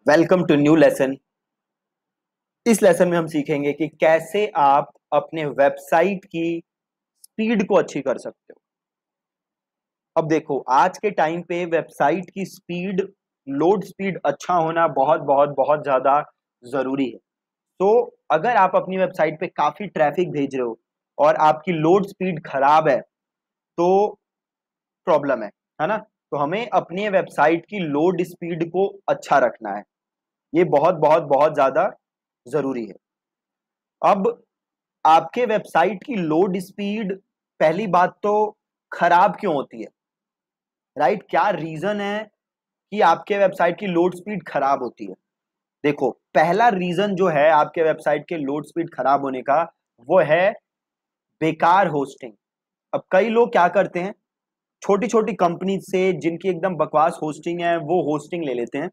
Welcome to new lesson. इस lesson में हम सीखेंगे कि कैसे आप अपने वेबसाइट की स्पीड को अच्छी कर सकते हो। अब देखो, आज के टाइम पे वेबसाइट की स्पीड, लोड स्पीड अच्छा होना बहुत बहुत बहुत ज्यादा जरूरी है। तो अगर आप अपनी वेबसाइट पे काफी ट्रैफिक भेज रहे हो और आपकी लोड स्पीड खराब है तो प्रॉब्लम है ना। तो हमें अपनी वेबसाइट की लोड स्पीड को अच्छा रखना है। ये बहुत बहुत बहुत ज्यादा जरूरी है। अब आपके वेबसाइट की लोड स्पीड, पहली बात तो खराब क्यों होती है, राइट? क्या रीजन है कि आपके वेबसाइट की लोड स्पीड खराब होती है? देखो, पहला रीजन जो है आपके वेबसाइट के लोड स्पीड खराब होने का, वो है बेकार होस्टिंग। अब कई लोग क्या करते हैं, छोटी छोटी कंपनी से जिनकी एकदम बकवास होस्टिंग है वो होस्टिंग ले लेते हैं।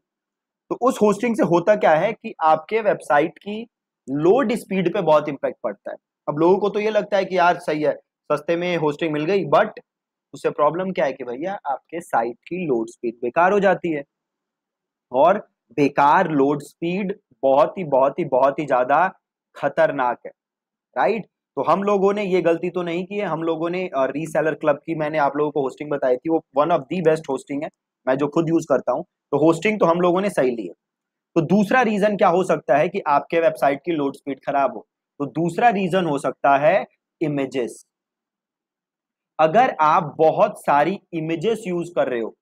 तो उस होस्टिंग से होता क्या है कि आपके वेबसाइट की लोड स्पीड पे बहुत इंपैक्ट पड़ता है। अब लोगों को तो ये लगता है कि यार सही है, सस्ते में होस्टिंग मिल गई, बट उससे प्रॉब्लम क्या है कि भैया आपके साइट की लोड स्पीड बेकार हो जाती है। और बेकार लोड स्पीड बहुत ही ज्यादा खतरनाक है, राइट? तो हम लोगों ने ये गलती तो नहीं की है। हम लोगों ने रीसेलर क्लब की, मैंने आप लोगों को होस्टिंग बताई थी, वो one of the best hosting है, मैं जो खुद यूज करता हूं। तो होस्टिंग तो हम लोगों ने सही ली है। तो दूसरा रीजन क्या हो सकता है कि आपके वेबसाइट की लोड स्पीड खराब हो? तो दूसरा रीजन हो सकता है इमेजेस। अगर आप बहुत सारी इमेजेस यूज कर रहे हो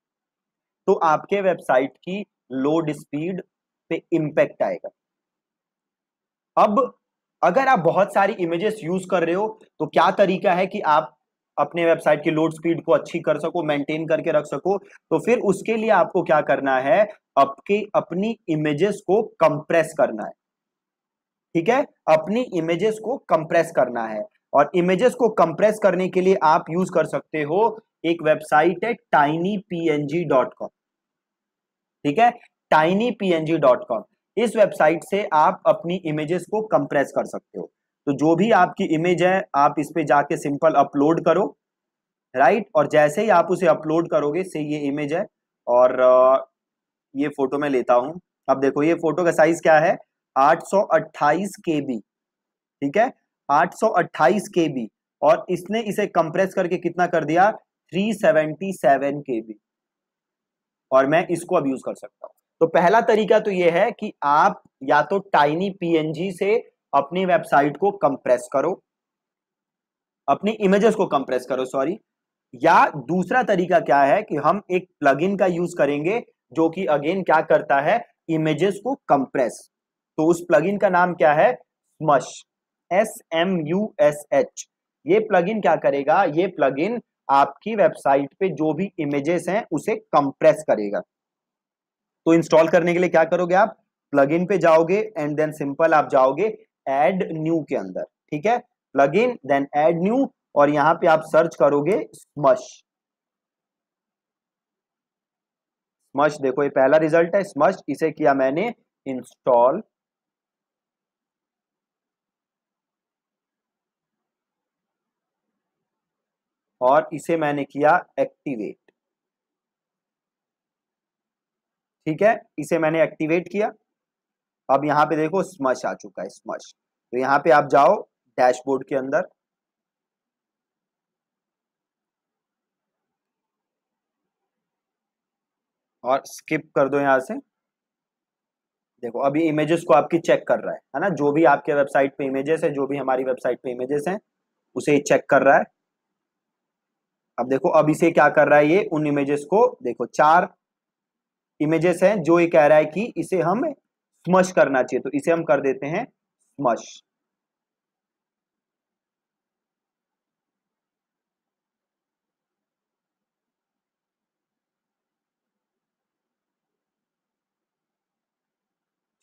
तो आपके वेबसाइट की लोड स्पीड पे इंपैक्ट आएगा। अब अगर आप बहुत सारी इमेजेस यूज कर रहे हो तो क्या तरीका है कि आप अपने वेबसाइट की लोड स्पीड को अच्छी कर सको, मेंटेन करके रख सको? तो फिर उसके लिए आपको क्या करना है, आपकी अपनी इमेजेस को कंप्रेस करना है। ठीक है, अपनी इमेजेस को कंप्रेस करना है। और इमेजेस को कंप्रेस करने के लिए आप यूज कर सकते हो, एक वेबसाइट है tinypng.com। ठीक है, tinypng.com। इस वेबसाइट से आप अपनी इमेजेस को कंप्रेस कर सकते हो। तो जो भी आपकी इमेज है आप इस पे जाके सिंपल अपलोड करो, राइट? और जैसे ही आप उसे अपलोड करोगे, से ये इमेज है और ये फोटो मैं लेता हूं। अब देखो, ये फोटो का साइज क्या है, 828 केबी। ठीक है, 828 केबी। और इसने इसे कंप्रेस करके कितना कर दिया, 377 केबी। और मैं इसको अब यूज कर सकता हूं। तो पहला तरीका तो ये है कि आप या तो टाइनी पीएनजी से अपनी वेबसाइट को कंप्रेस करो, अपनी इमेजेस को कंप्रेस करो, सॉरी। या दूसरा तरीका क्या है कि हम एक प्लगइन का यूज करेंगे जो कि अगेन क्या करता है, इमेजेस को कंप्रेस। तो उस प्लगइन का नाम क्या है, स्मश, SMUSH। ये प्लगइन क्या करेगा, ये प्लगइन आपकी वेबसाइट पे जो भी इमेजेस हैं उसे कंप्रेस करेगा। तो इंस्टॉल करने के लिए क्या करोगे, आप प्लगइन पे जाओगे एंड देन सिंपल आप जाओगे ऐड न्यू के अंदर। ठीक है, प्लगइन देन ऐड न्यू, और यहां पे आप सर्च करोगे स्मश। स्मश, देखो ये पहला रिजल्ट है स्मश, इसे किया मैंने इंस्टॉल। और इसे मैंने किया एक्टिवेट। ठीक है, इसे मैंने एक्टिवेट किया। अब यहां पे देखो स्मश आ चुका है, स्मश। तो यहां पे आप जाओ डैशबोर्ड के अंदर, और स्किप कर दो यहां से। देखो अभी इमेजेस को आपकी चेक कर रहा है ना, जो भी आपके वेबसाइट पे इमेजेस है, जो भी हमारी वेबसाइट पे इमेजेस हैं उसे चेक कर रहा है। अब देखो, अब इसे क्या कर रहा है, ये उन इमेजेस को देखो, 4 इमेजेस हैं जो ये कह रहा है कि इसे हम स्मश करना चाहिए, तो इसे हम कर देते हैं स्मश।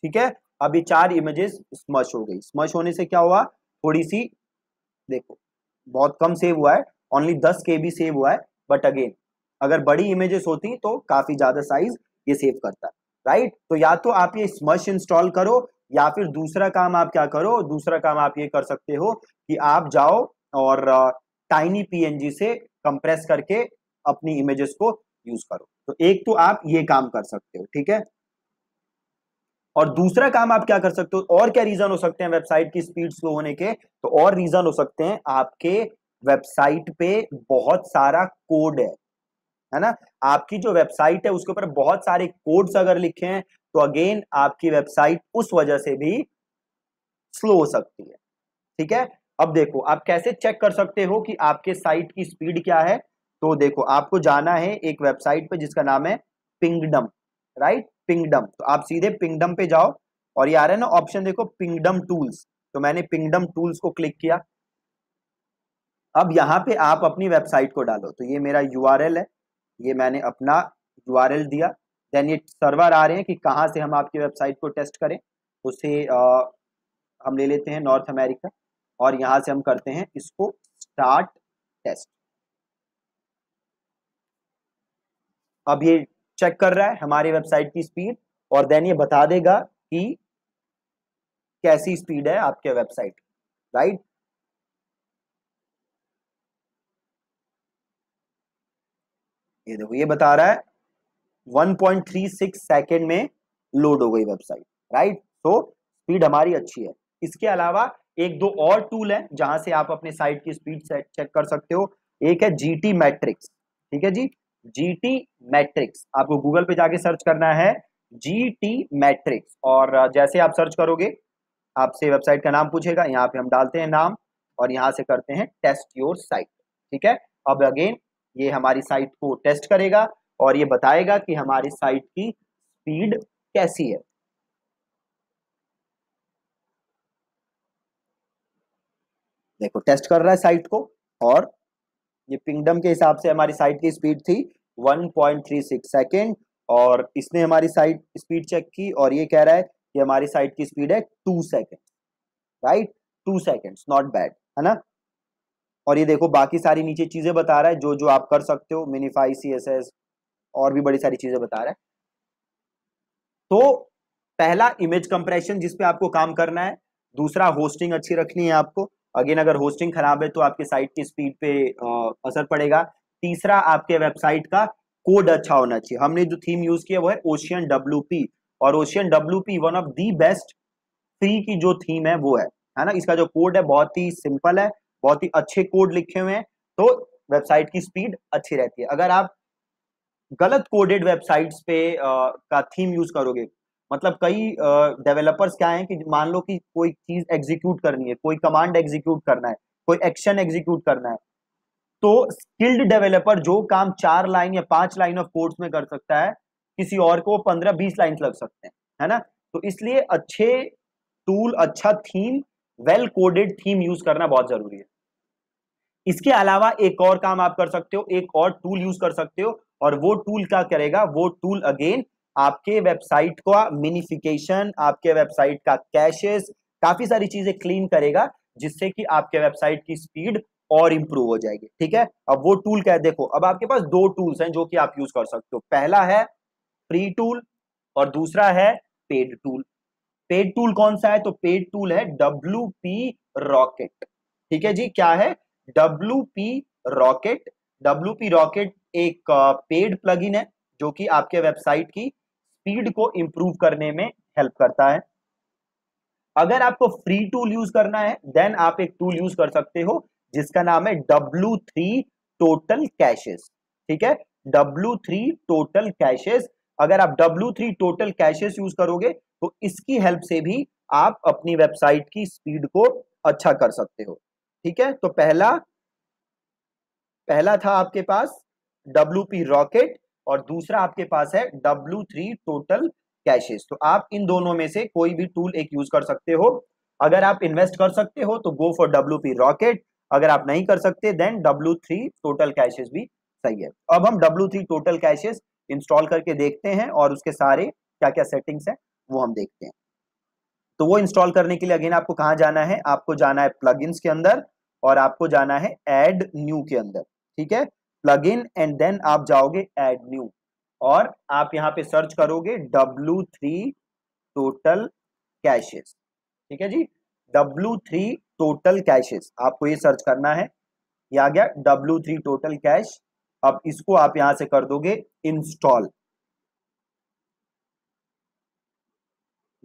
ठीक है, अब ये 4 इमेजेस स्मश हो गई। स्मश होने से क्या हुआ, थोड़ी सी, देखो बहुत कम सेव हुआ है, ओनली 10 KB सेव हुआ है। बट अगेन, अगर बड़ी इमेजेस होती तो काफी ज्यादा साइज ये सेव करता, राइट? तो या तो आप ये स्मश इंस्टॉल करो, या फिर दूसरा काम आप क्या करो, दूसरा काम आप ये कर सकते हो कि आप जाओ और टाइनी पीएनजी से कंप्रेस करके अपनी इमेजेस को यूज करो। तो एक तो आप ये काम कर सकते हो, ठीक है। और दूसरा काम आप क्या कर सकते हो, और क्या रीजन हो सकते हैं वेबसाइट की स्पीड स्लो होने के, तो और रीजन हो सकते हैं आपके वेबसाइट पे बहुत सारा कोड है ना। आपकी जो वेबसाइट है उसके ऊपर बहुत सारे कोड्स अगर लिखे हैं तो अगेन आपकी वेबसाइट उस वजह से भी स्लो हो सकती है। ठीक है, अब देखो आप कैसे चेक कर सकते हो कि आपके साइट की स्पीड क्या है। तो देखो आपको जाना है एक वेबसाइट पे जिसका नाम है पिंगडम, राइट, पिंगडम। तो आप सीधे पिंगडम पे जाओ और ये आ रहा है ना ऑप्शन, देखो पिंगडम टूल्स। तो मैंने पिंगडम टूल्स को क्लिक किया। अब यहाँ पे आप अपनी वेबसाइट को डालो। तो ये मेरा यूआरएल है, ये मैंने अपना यूआरएल दिया। देन ये सर्वर आ रहे हैं कि कहाँ से हम आपकी वेबसाइट को टेस्ट करें। उसे हम ले लेते हैं नॉर्थ अमेरिका और यहां से हम करते हैं इसको स्टार्ट टेस्ट। अब ये चेक कर रहा है हमारी वेबसाइट की स्पीड और देन ये बता देगा कि कैसी स्पीड है आपके वेबसाइट, राइट। ये देखो ये बता रहा है 1.36 सेकेंड में लोड हो गई वेबसाइट, राइट। तो स्पीड हमारी अच्छी है। इसके अलावा एक दो और टूल है जहां से आप अपने साइट की स्पीड चेक कर सकते हो। एक है जीटी मैट्रिक्स, ठीक है जी, जीटी मैट्रिक्स। आपको गूगल पे जाके सर्च करना है जीटी मैट्रिक्स और जैसे आप सर्च करोगे आपसे वेबसाइट का नाम पूछेगा, यहाँ पे हम डालते हैं नाम और यहाँ से करते हैं टेस्ट योर साइट। ठीक है, अब अगेन ये हमारी साइट को टेस्ट करेगा और ये बताएगा कि हमारी साइट की स्पीड कैसी है। देखो टेस्ट कर रहा है साइट को और ये पिंगडम के हिसाब से हमारी साइट की स्पीड थी 1.36 सेकेंड और इसने हमारी साइट स्पीड चेक की और ये कह रहा है कि हमारी साइट की स्पीड है 2 second, right, 2 seconds, not bad, है ना। और ये देखो बाकी सारी नीचे चीजें बता रहा है जो जो आप कर सकते हो, मिनिफाई, सीएसएस और भी बड़ी सारी चीजें बता रहा है। तो पहला इमेज कंप्रेशन जिस पे आपको काम करना है, दूसरा होस्टिंग अच्छी रखनी है आपको। अगेन अगर होस्टिंग खराब है तो आपके साइट की स्पीड पे असर पड़ेगा। तीसरा आपके वेबसाइट का कोड अच्छा होना चाहिए। हमने जो थीम यूज किया वो है ओशियन डब्ल्यूपी और ocean WP one of the best free की जो थीम है वो है ना। इसका जो कोड है बहुत ही सिंपल है, बहुत ही अच्छे कोड लिखे हुए हैं, तो वेबसाइट की स्पीड अच्छी रहती है। अगर आप गलत कोडेड वेबसाइट्स पे का थीम यूज करोगे, मतलब कई डेवलपर्स क्या है कि मान लो कि कोई चीज एग्जीक्यूट करनी है, कोई कमांड एग्जीक्यूट करना है, कोई एक्शन एग्जीक्यूट करना है, तो स्किल्ड डेवलपर जो काम 4 लाइन या 5 लाइन ऑफ कोड्स में कर सकता है, किसी और को 15-20 लाइन लग सकते हैं, है ना। तो इसलिए अच्छे टूल, अच्छा theme, well coded theme use करना बहुत जरूरी है। इसके अलावा एक और काम आप कर सकते हो, एक और टूल यूज कर सकते हो और वो टूल क्या करेगा, वो टूल अगेन आपके वेबसाइट का मिनिफिकेशन, आपके वेबसाइट का कैशेस, काफी सारी चीजें क्लीन करेगा जिससे कि आपके वेबसाइट की स्पीड और इंप्रूव हो जाएगी। ठीक है, अब वो टूल क्या है, देखो अब आपके पास दो टूल्स हैं जो कि आप यूज कर सकते हो। पहला है फ्री टूल और दूसरा है पेड टूल। पेड टूल कौन सा है, तो पेड टूल है WP रॉकेट। ठीक है जी, क्या है, WP रॉकेट। WP रॉकेट एक पेड प्लगइन है जो कि आपके वेबसाइट की स्पीड को इंप्रूव करने में हेल्प करता है। अगर आपको फ्री टूल यूज करना है देन आप एक टूल यूज कर सकते हो जिसका नाम है W3 टोटल कैशेस। ठीक है, W3 टोटल कैशेस। अगर आप W3 टोटल कैशेस यूज करोगे तो इसकी हेल्प से भी आप अपनी वेबसाइट की स्पीड को अच्छा कर सकते हो। ठीक है, तो पहला पहला था आपके पास WP रॉकेट और दूसरा आपके पास है W3 टोटल कैशेस। तो आप इन दोनों में से कोई भी टूल एक यूज कर सकते हो। अगर आप इन्वेस्ट कर सकते हो तो गो फॉर WP रॉकेट, अगर आप नहीं कर सकते देन W3 टोटल कैशेस भी सही है। अब हम W3 टोटल कैशेस इंस्टॉल करके देखते हैं और उसके सारे क्या क्या सेटिंग्स हैं वो हम देखते हैं। तो वो इंस्टॉल करने के लिए अगेन आपको कहां जाना है, आपको जाना है प्लगइन्स के अंदर और आपको जाना है ऐड न्यू के अंदर। ठीक है, प्लगइन एंड देन आप जाओगे ऐड न्यू और आप यहां पे सर्च करोगे W3 टोटल कैशेस। ठीक है जी, W3 टोटल कैशेस आपको ये सर्च करना है। ये आ गया W3 टोटल कैश। अब इसको आप यहां से कर दोगे इंस्टॉल।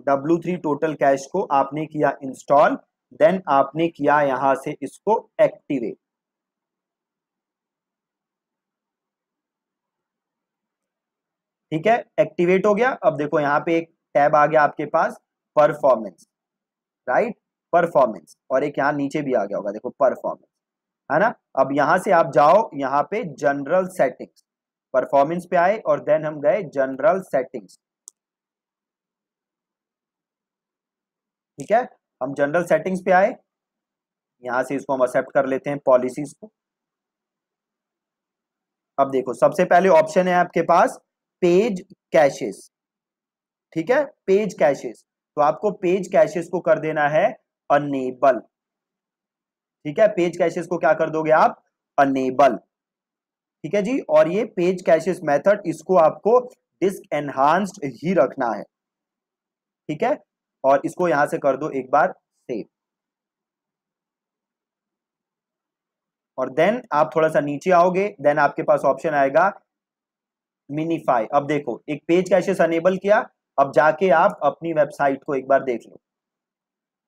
W3 टोटल कैश को आपने किया इंस्टॉल, देन आपने किया यहां से इसको एक्टिवेट। ठीक है, एक्टिवेट हो गया। अब देखो यहां पे एक टैब आ गया आपके पास, परफॉर्मेंस, राइट, परफॉर्मेंस, और एक यहां नीचे भी आ गया होगा, देखो परफॉर्मेंस, है ना। अब यहां से आप जाओ यहाँ पे जनरल सेटिंग्स, परफॉर्मेंस पे आए और देन हम गए जनरल सेटिंग्स। ठीक है, हम जनरल सेटिंग्स पे आए, यहां से इसको हम एक्सेप्ट कर लेते हैं पॉलिसीज को। अब देखो सबसे पहले ऑप्शन है आपके पास पेज कैशेस। ठीक है, पेज कैशेस, तो आपको पेज कैशेस को कर देना है अनेबल। ठीक है, पेज कैशेस को क्या कर दोगे आप, अनेबल। ठीक है जी, और ये पेज कैशेस मेथड इसको आपको डिस्क एनहांस्ड ही रखना है। ठीक है, और इसको यहां से कर दो एक बार सेव, और देन आप थोड़ा सा नीचे आओगे, देन आपके पास ऑप्शन आएगा मिनीफाई। अब देखो एक पेज कैशेस अनेबल किया, अब जाके आप अपनी वेबसाइट को एक बार देख लो।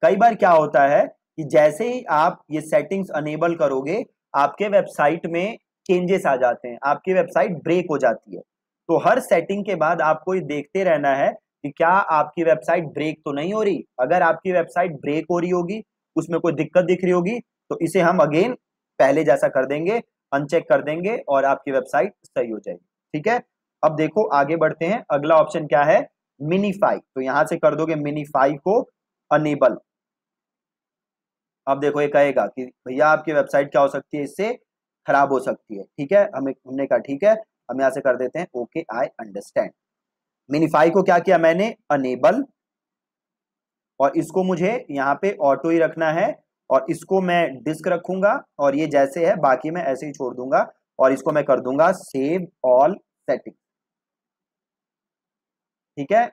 कई बार क्या होता है कि जैसे ही आप ये सेटिंग्स अनेबल करोगे, आपके वेबसाइट में चेंजेस आ जाते हैं, आपकी वेबसाइट ब्रेक हो जाती है। तो हर सेटिंग के बाद आपको ये देखते रहना है कि क्या आपकी वेबसाइट ब्रेक तो नहीं हो रही। अगर आपकी वेबसाइट ब्रेक हो रही होगी, उसमें कोई दिक्कत दिख रही होगी, तो इसे हम अगेन पहले जैसा कर देंगे, अनचेक कर देंगे और आपकी वेबसाइट सही हो जाएगी। ठीक है, अब देखो आगे बढ़ते हैं, अगला ऑप्शन क्या है, मिनीफाई। तो यहां से कर दोगे मिनीफाई को अनेबल। अब देखो ये कहेगा कि भैया आपकी वेबसाइट क्या हो सकती है, इससे खराब हो सकती है। ठीक है, हमने कहा ठीक है, हम यहां से कर देते हैं ओके आई अंडरस्टैंड। मिनीफाई को क्या किया मैंने, अनेबल, और इसको मुझे यहाँ पे ऑटो ही रखना है, और इसको मैं डिस्क रखूंगा, और ये जैसे है बाकी मैं ऐसे ही छोड़ दूंगा, और इसको मैं कर दूंगा सेव ऑल सेटिंग। ठीक है,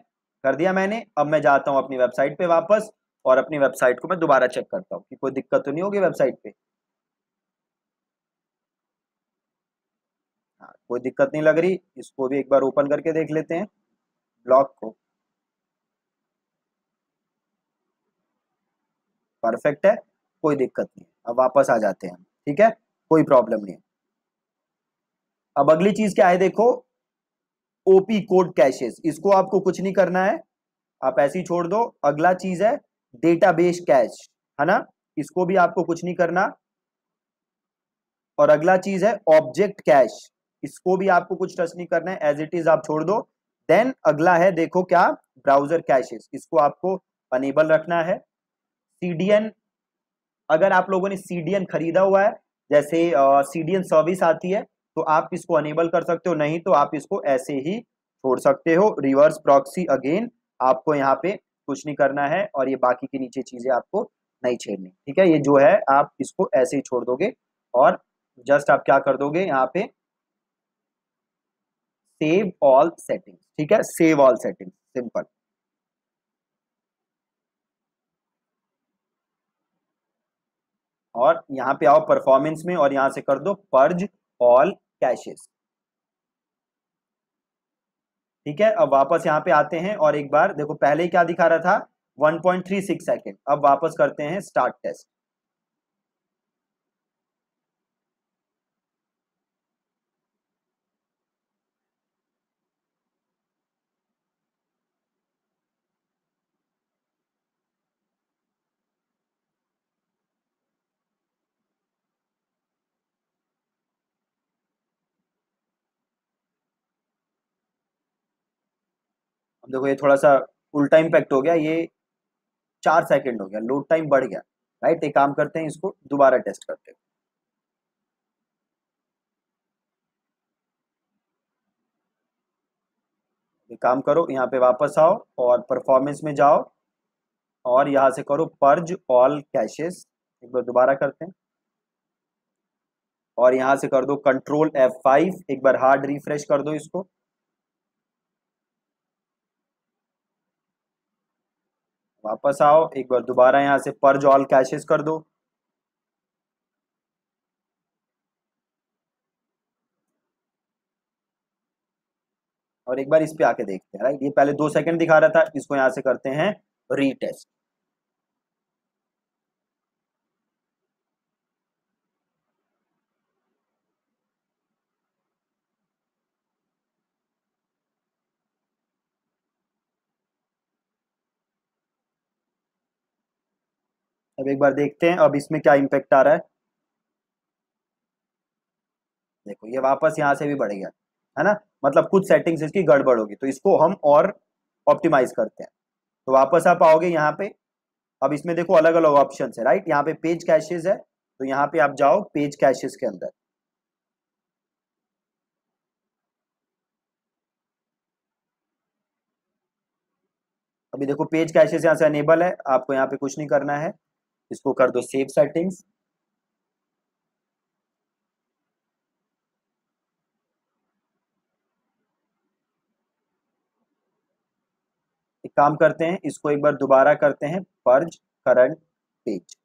कर दिया मैंने। अब मैं जाता हूं अपनी वेबसाइट पे वापस, और अपनी वेबसाइट को मैं दोबारा चेक करता हूं कि कोई दिक्कत तो नहीं होगी वेबसाइट पे। हाँ, कोई दिक्कत नहीं लग रही, इसको भी एक बार ओपन करके देख लेते हैं ब्लॉग को। परफेक्ट है, कोई दिक्कत नहीं। अब वापस आ जाते हैं हम। ठीक है, कोई प्रॉब्लम नहीं है। अब अगली चीज क्या है, देखो ओपी कोड कैशेस, इसको आपको कुछ नहीं करना है, आप ऐसे ही छोड़ दो। अगला चीज है डेटाबेस कैश, है ना, इसको भी आपको कुछ नहीं करना। और अगला चीज है ऑब्जेक्ट कैश, इसको भी आपको कुछ टच नहीं करना है, एज इट इज आप छोड़ दो। देन अगला है देखो क्या, ब्राउजर कैशेस, इसको आपको अनेबल रखना है। सीडीएन, अगर आप लोगों ने सीडीएन खरीदा हुआ है, जैसे सीडीएन सर्विस आती है, तो आप इसको अनेबल कर सकते हो, नहीं तो आप इसको ऐसे ही छोड़ सकते हो। रिवर्स प्रॉक्सी अगेन आपको यहाँ पे कुछ नहीं करना है, और ये बाकी की नीचे चीजें आपको नहीं छेड़नी। ठीक है, ये जो है आप इसको ऐसे ही छोड़ दोगे, और जस्ट आप क्या कर दोगे यहाँ पे सेव ऑल सेटिंग्स। ठीक है, सेव ऑल सेटिंग्स, सिंपल। और यहाँ पे आओ परफॉर्मेंस में, और यहां से कर दो पर्ज ऑल कैशेस। ठीक है, अब वापस यहाँ पे आते हैं, और एक बार देखो पहले ही क्या दिखा रहा था, 1.36 सेकेंड। अब वापस करते हैं स्टार्ट टेस्ट। अब देखो ये थोड़ा सा उल्टा इम्पैक्ट हो गया, ये 4 सेकेंड हो गया, लोड टाइम बढ़ गया। राइट, एक काम करते हैं, इसको दोबारा टेस्ट करते हैं। एक काम करो, यहाँ पे वापस आओ और परफॉर्मेंस में जाओ, और यहाँ से करो पर्ज ऑल कैशेस। एक बार दोबारा करते हैं, और यहाँ से कर दो कंट्रोल F5, एक बार हार्ड रिफ्रेश कर दो इसको। वापस आओ, एक बार दोबारा यहाँ से पर्ज ऑल कैशेस कर दो। और और एक बार इस पे आके देखते हैं, राइट। ये पहले 2 सेकंड दिखा रहा था, इसको यहां से करते हैं रीटेस्ट। अब एक बार देखते हैं अब इसमें क्या इम्पेक्ट आ रहा है। देखो ये वापस यहाँ से भी बढ़ गया, है ना, मतलब कुछ सेटिंग्स इसकी गड़बड़ होगी, तो इसको हम और ऑप्टिमाइज करते हैं। तो वापस आप आओगे यहाँ पे, अब इसमें देखो अलग अलग ऑप्शन है, राइट। यहाँ पे पेज कैशेज है, तो यहाँ पे आप जाओ पेज कैशेज के अंदर। अभी देखो पेज कैशेज यहाँ से अनेबल है, आपको यहाँ पे कुछ नहीं करना है, इसको कर दो सेव सेटिंग्स। एक काम करते हैं, इसको एक बार दोबारा करते हैं पर्ज करंट पेज,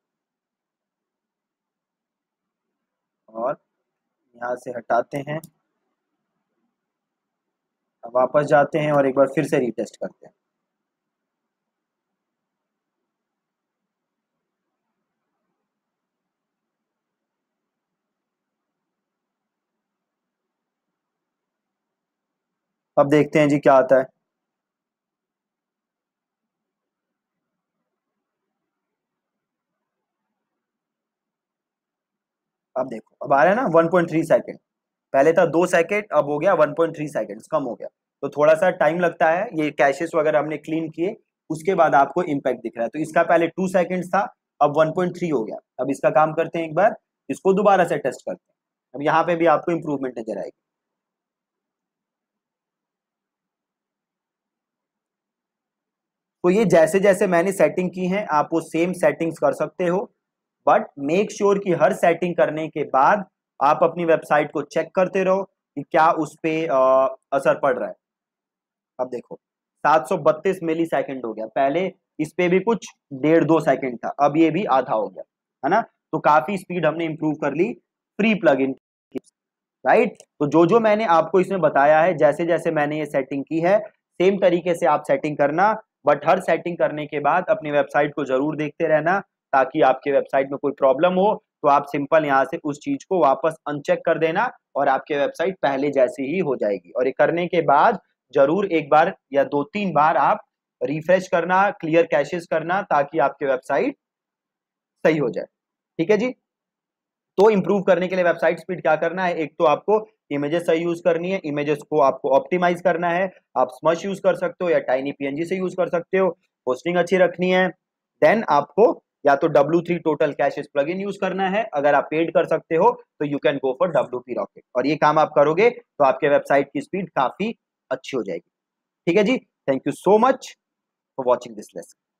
और यहाँ से हटाते हैं, अब वापस जाते हैं और एक बार फिर से रीटेस्ट करते हैं। अब देखते हैं जी क्या आता है। अब देखो अब आ रहा है ना 1.3 सेकेंड, पहले था 2 सेकेंड, अब हो गया 1.3 सेकेंड, कम हो गया। तो थोड़ा सा टाइम लगता है, ये कैशेस वगैरह हमने क्लीन किए उसके बाद आपको इम्पैक्ट दिख रहा है। तो इसका पहले 2 सेकेंड था, अब 1.3 हो गया। अब इसका काम करते हैं, एक बार इसको दोबारा से टेस्ट करते हैं। अब यहाँ पे भी आपको इंप्रूवमेंट नजर आएगी। तो ये जैसे जैसे मैंने सेटिंग की है आप वो सेम सेटिंग्स कर सकते हो, बट मेक श्योर कि हर सेटिंग करने के बाद आप अपनी वेबसाइट को चेक करते रहो कि क्या उस पर असर पड़ रहा है। अब देखो 732 मिली सेकेंड हो गया, पहले इस पे भी कुछ 1.5-2 सेकेंड था, अब ये भी आधा हो गया, है ना। तो काफी स्पीड हमने इंप्रूव कर ली फ्री प्लगइन, राइट। तो जो जो मैंने आपको इसमें बताया है, जैसे जैसे मैंने ये सेटिंग की है सेम तरीके से आप सेटिंग करना, बट हर सेटिंग करने के बाद अपनी वेबसाइट को जरूर देखते रहना, ताकि आपके वेबसाइट में कोई प्रॉब्लम हो तो आप सिंपल यहाँ से उस चीज को वापस अनचेक कर देना और आपके वेबसाइट पहले जैसी ही हो जाएगी। और ये करने के बाद जरूर एक बार या 2-3 बार आप रिफ्रेश करना, क्लियर कैशेस करना, ताकि आपके वेबसाइट सही हो जाए। ठीक है जी। तो इंप्रूव करने के लिए वेबसाइट स्पीड क्या करना है, एक तो आपको इमेजेस सही यूज करनी है, इमेजेस को आपको ऑप्टिमाइज करना है। आप स्मश यूज कर सकते हो या टाइनी पीएनजी से यूज कर सकते हो, होस्टिंग अच्छी रखनी है। देन आपको या तो W3 total caches plugin use करना है, अगर आप पेड कर सकते हो तो you can go for WP rocket, और ये काम आप करोगे तो आपके वेबसाइट की स्पीड काफी अच्छी हो जाएगी। ठीक है जी। Thank you so much for watching this lesson.